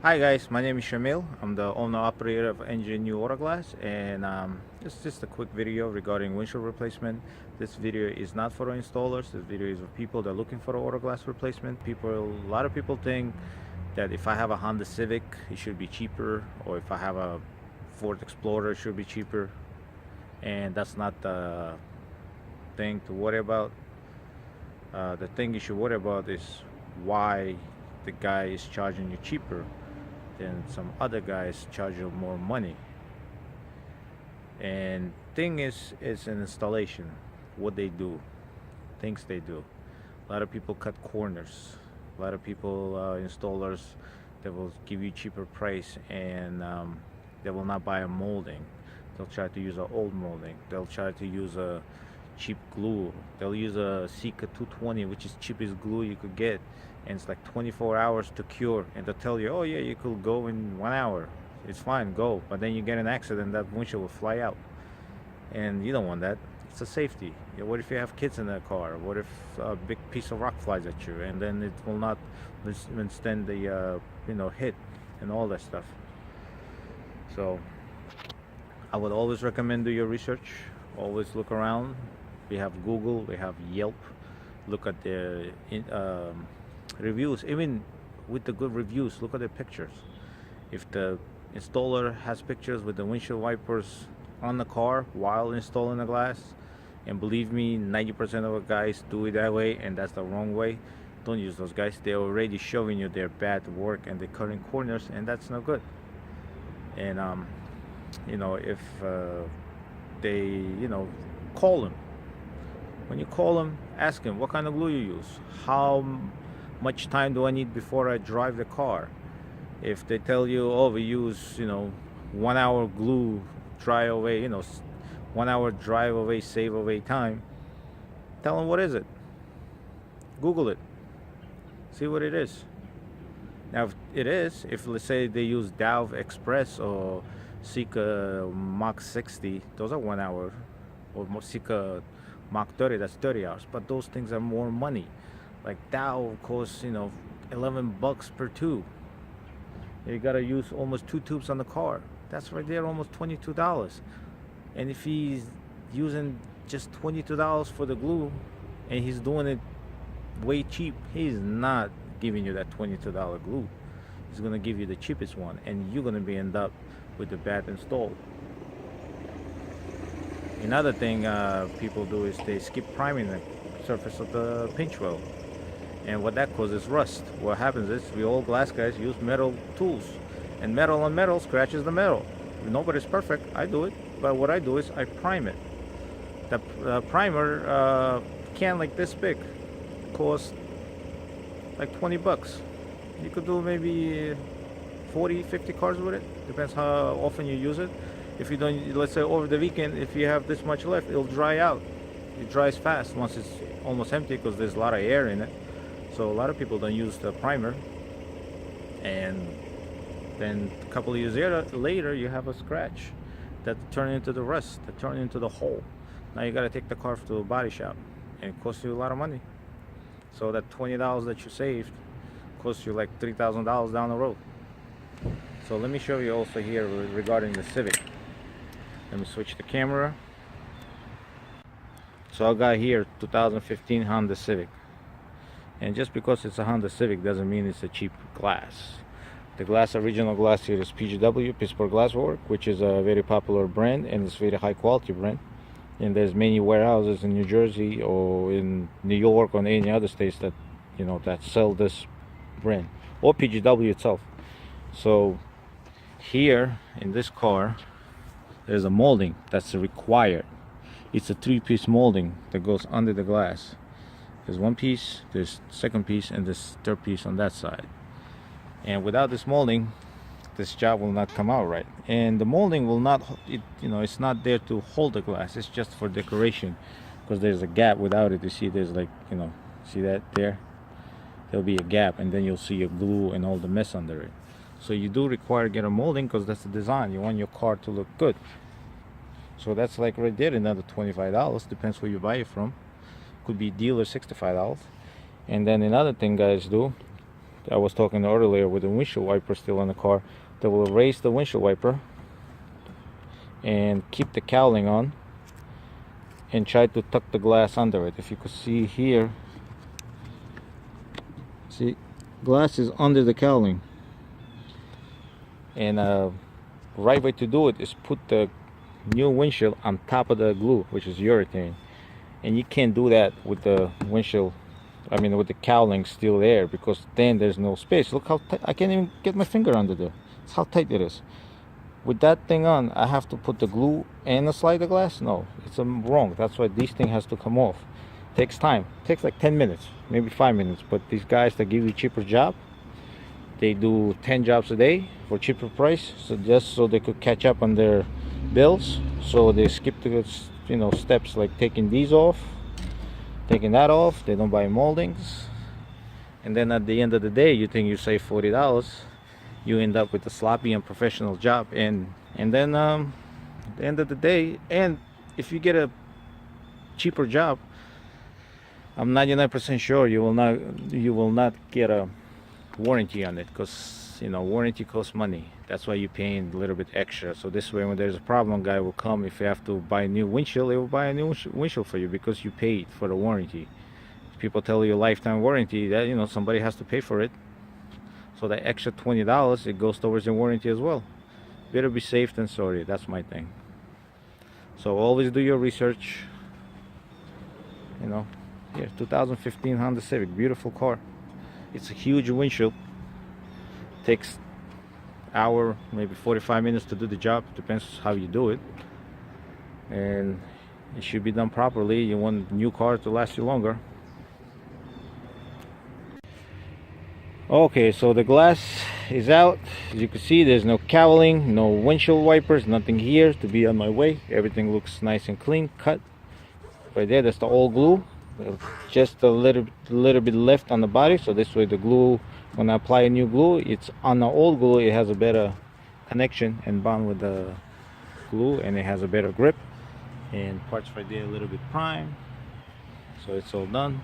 Hi guys, my name is Shamil. I'm the owner operator of Engine New Auto Glass, and it's just a quick video regarding windshield replacement. This video is not for installers. This video is for people that are looking for auto glass replacement. A lot of people think that if I have a Honda Civic, it should be cheaper, or if I have a Ford Explorer, it should be cheaper, and that's not the thing to worry about. The thing you should worry about is why the guy is charging you cheaper then some other guys charge you more money. And thing is an installation, what they do, things they do. A lot of people cut corners. A lot of people installers, they will give you cheaper price, and they will not buy a molding. They'll try to use an old molding. They'll try to use a cheap glue. They'll use a Sika 220, which is cheapest glue you could get, and it's like 24 hours to cure. And they'll tell you, oh yeah, you could go in 1 hour. It's fine, go. But then you get an accident, that windshield will fly out, and you don't want that. It's a safety. What if you have kids in the car? What if a big piece of rock flies at you, and then it will not withstand the hit and all that stuff. So I would always recommend do your research. Always look around. We have Google, we have Yelp. Look at the reviews. Even with the good reviews, look at the pictures. If the installer has pictures with the windshield wipers on the car while installing the glass, and believe me, 90% of the guys do it that way, and that's the wrong way. Don't use those guys. They're already showing you their bad work, and they're cutting corners, and that's not good. And if they call them. When you call them, ask them what kind of glue you use. How much time do I need before I drive the car? If they tell you, oh, we use 1 hour glue, dry away, 1 hour drive away, save away time, tell them what is it. Google it. See what it is. Now, if let's say they use Dow Express or Sika Mach 60, those are 1 hour, or Sika Mach 30, that's 30 hours. But those things are more money. Like Dow costs, $11 per tube. You gotta use almost 2 tubes on the car. That's right there, almost $22. And if he's using just $22 for the glue, and he's doing it way cheap, he's not giving you that $22 glue. He's gonna give you the cheapest one, and you're gonna be end up with the bad install. Another thing people do is they skip priming the surface of the pinch weld, and what that causes rust. What happens is we all glass guys use metal tools, and metal on metal scratches the metal. Nobody's perfect. I do it, but what I do is I prime it. The primer can like this big costs like $20. You could do maybe 40-50 cars with it, depends how often you use it. If you don't, let's say over the weekend, if you have this much left, it'll dry out. It dries fast once it's almost empty because there's a lot of air in it. So a lot of people don't use the primer, and then a couple of years later you have a scratch that turn into the rust, that turn into the hole. Now you got to take the car to a body shop, and it costs you a lot of money. So that $20 that you saved costs you like $3,000 down the road. So let me show you also here regarding the Civic. Let me switch the camera. So I got here 2015 Honda Civic, and just because it's a Honda Civic doesn't mean it's a cheap glass. The original glass here is PGW, Pittsburgh Glass Work, which is a very popular brand, and it's very high quality brand. And there's many warehouses in New Jersey or in New York or any other states that that sell this brand, or PGW itself. So here in this car there's a molding that's required. It's a 3-piece molding that goes under the glass. There's one piece, there's second piece, and this third piece on that side. And without this molding, this job will not come out right. And the molding will not, it's not there to hold the glass. It's just for decoration, because there's a gap. Without it, you see there's like, see that there? There'll be a gap, and then you'll see your glue and all the mess under it. So you do require to get a molding, because that's the design. You want your car to look good. So that's like right there, another $25. Depends where you buy it from. Could be dealer $65. And then another thing guys do, I was talking earlier with the windshield wiper still in the car, they will raise the windshield wiper and keep the cowling on and try to tuck the glass under it. If you could see here, see, glass is under the cowling, and right way to do it is put the new windshield on top of the glue, which is urethane, and you can't do that with the windshield, I mean with the cowling still there, because then there's no space. Look how tight, I can't even get my finger under there. That's how tight it is. With that thing on, I have to put the glue and the slider glass? No, it's wrong. That's why this thing has to come off. Takes time. Takes like 10 minutes, maybe 5 minutes. But these guys that give you cheaper job, they do 10 jobs a day for cheaper price, so just so they could catch up on their bills. So they skip the steps like taking these off, taking that off. They don't buy moldings, and then at the end of the day, you think you save $40. You end up with a sloppy and professional job, and then at the end of the day, and if you get a cheaper job, I'm 99% sure you will not get a warranty on it, because warranty costs money. That's why you're paying a little bit extra. So this way, when there's a problem, guy will come. If you have to buy a new windshield, they will buy a new windshield for you, because you paid for the warranty. People tell you lifetime warranty, that somebody has to pay for it. So that extra $20, it goes towards your warranty as well. Better be safe than sorry. That's my thing. So always do your research. Here, 2015 Honda Civic, beautiful car. It's a huge windshield. Takes hour, maybe 45 minutes to do the job. Depends how you do it. And it should be done properly. You want a new car to last you longer. Okay, so the glass is out. As you can see, there's no cowling, no windshield wipers, nothing here to be on my way. Everything looks nice and clean, cut. Right there, that's the old glue. Just a little bit left on the body, so this way the glue, when I apply a new glue, it's on the old glue, it has a better connection and bond with the glue, and it has a better grip. And parts right there a little bit prime, so it's all done.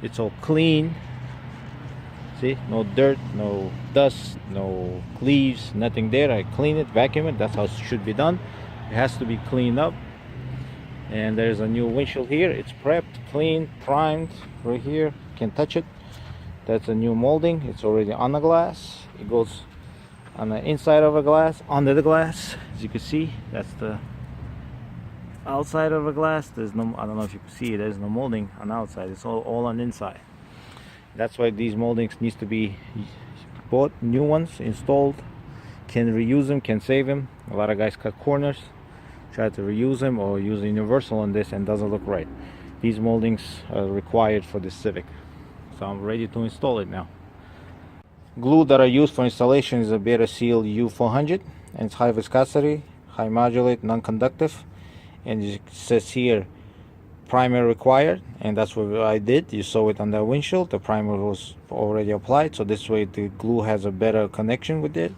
It's all clean. See, no dirt, no dust, no leaves, nothing there. I clean it, vacuum it. That's how it should be done. It has to be cleaned up. And there's a new windshield here. It's prepped, cleaned, primed right here. Can't touch it. That's a new molding. It's already on the glass. It goes on the inside of a glass, under the glass. As you can see, that's the outside of a glass. There's no, I don't know if you can see it, there's no molding on the outside. It's all on the inside. That's why these moldings needs to be bought, new ones, installed. Can reuse them, can save them. A lot of guys cut corners, try to reuse them or use a universal on this, and doesn't look right. These moldings are required for this Civic. So I'm ready to install it now. Glue that I use for installation is a Beta Seal U400, and it's high viscosity, high modulate, non-conductive, and it says here primer required, and that's what I did. You saw it on the windshield. The primer was already applied, so this way the glue has a better connection with it.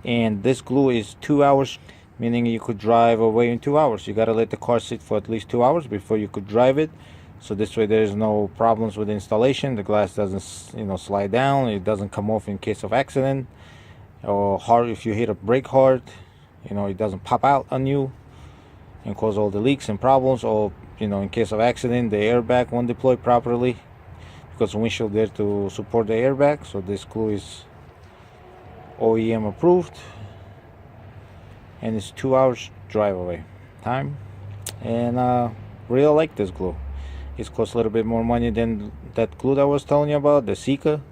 And this glue is 2 hours, meaning you could drive away in 2 hours. You got to let the car sit for at least 2 hours before you could drive it. So this way there's no problems with installation. The glass doesn't slide down. It doesn't come off in case of accident, or hard if you hit a brake hard, it doesn't pop out on you and cause all the leaks and problems. Or in case of accident, the airbag won't deploy properly, because the windshield there to support the airbag. So this glue is OEM approved, and it's 2 hours drive away time. And really like this glue. It costs a little bit more money than that glue that I was telling you about, the Sika.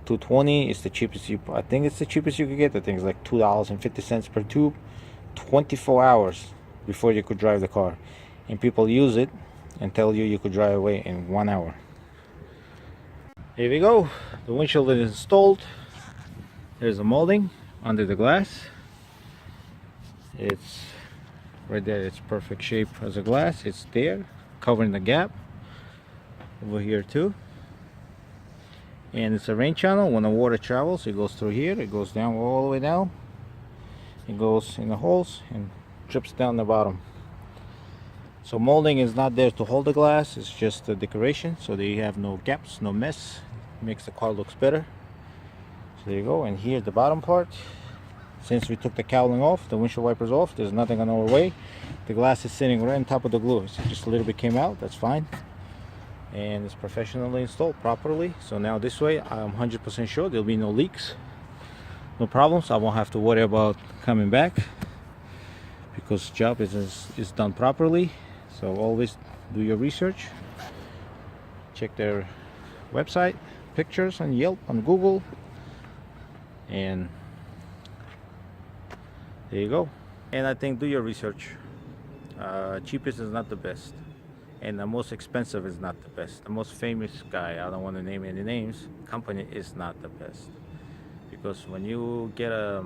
$220 is the cheapest I think it's the cheapest you could get. The thing's like $2.50 per tube. 24 hours before you could drive the car, and people use it and tell you could drive away in 1 hour. Here we go. The windshield is installed. There's a molding under the glass. It's right there. It's perfect shape as a glass. It's there, covering the gap over here too. And it's a rain channel. When the water travels, it goes through here. It goes down all the way down. It goes in the holes and drips down the bottom. So molding is not there to hold the glass. It's just a decoration, so that you have no gaps, no mess. makes the car looks better. So there you go. And here's the bottom part. Since we took the cowling off, the windshield wipers off, there's nothing on our way. The glass is sitting right on top of the glue. So just a little bit came out, that's fine. And it's professionally installed properly. So now this way I'm 100% sure there'll be no leaks, no problems. I won't have to worry about coming back because job is done properly. So always do your research, check their website, pictures on Yelp, on Google, and there you go. And I think do your research. Cheapest is not the best, and the most expensive is not the best. The most famous guy, I don't want to name any names, company is not the best. Because when you get a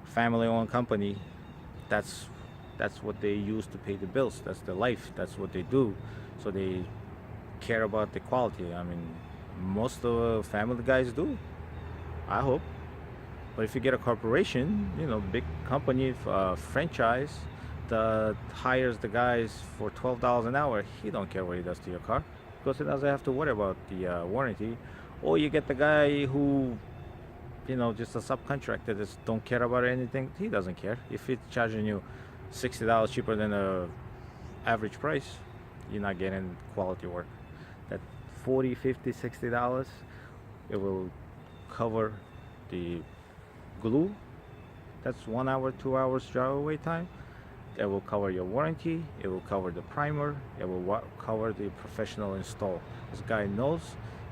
family-owned company, that's what they use to pay the bills. That's their life. That's what they do. So they care about the quality. I mean, most of the family guys do, I hope. But if you get a corporation, you know, big company, franchise, that hires the guys for $12 an hour, he don't care what he does to your car because he doesn't have to worry about the warranty. Or you get the guy who, you know, just a subcontractor that don't care about anything. He doesn't care. If it's charging you $60 cheaper than a average price, you're not getting quality work. That $40, $50, $60, it will cover the glue. That's 1 hour, 2 hours drive away time. It will cover your warranty. It will cover the primer. It will cover the professional install. This guy knows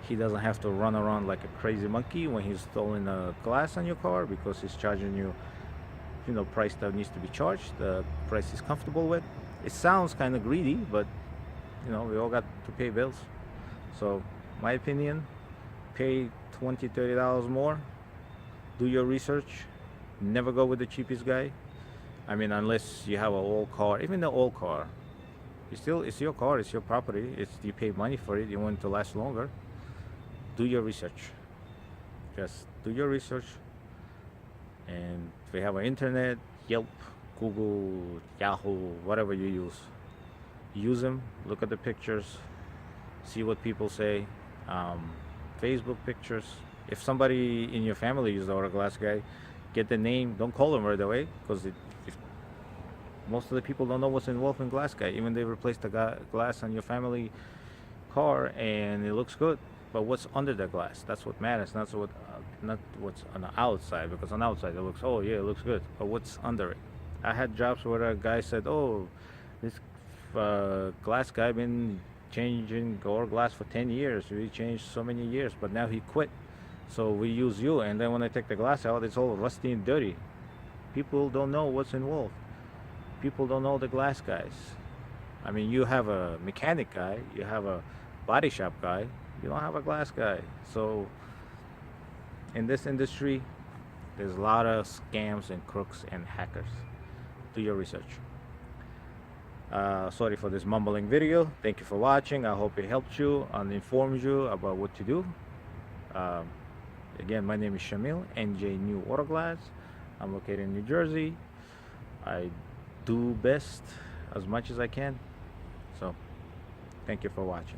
he doesn't have to run around like a crazy monkey when he's installing a glass on your car because he's charging you, you know, price that needs to be charged, the price he's comfortable with. It sounds kind of greedy, but you know, we all got to pay bills. So my opinion, pay $20, $30 more, do your research, never go with the cheapest guy. I mean, unless you have an old car, even the old car, it's your car, it's your property, you pay money for it, you want it to last longer. Do your research. Just do your research. And if you have an internet, Yelp, Google, Yahoo, whatever you use them, look at the pictures, see what people say, Facebook pictures. If somebody in your family is the autoglass guy, get the name, don't call them right away, because most of the people don't know what's involved in glass guy. Even they replace the glass on your family car and it looks good, but what's under the glass, that's what matters, not what's on the outside, because on the outside it looks, oh yeah, it looks good, but what's under it. I had jobs where a guy said, oh, this glass guy been changing our glass for 10 years, we changed so many years, but now he quit, so we use you. And then when I take the glass out, it's all rusty and dirty. People don't know what's involved. People don't know the glass guys. I mean, you have a mechanic guy, you have a body shop guy, you don't have a glass guy. So in this industry, there's a lot of scams and crooks and hackers. Do your research. Sorry for this mumbling video. Thank you for watching. I hope it helped you and informed you about what to do. Again, my name is Shamil, NJ New Auto Glass. I'm located in New Jersey. I do best as much as I can. So thank you for watching.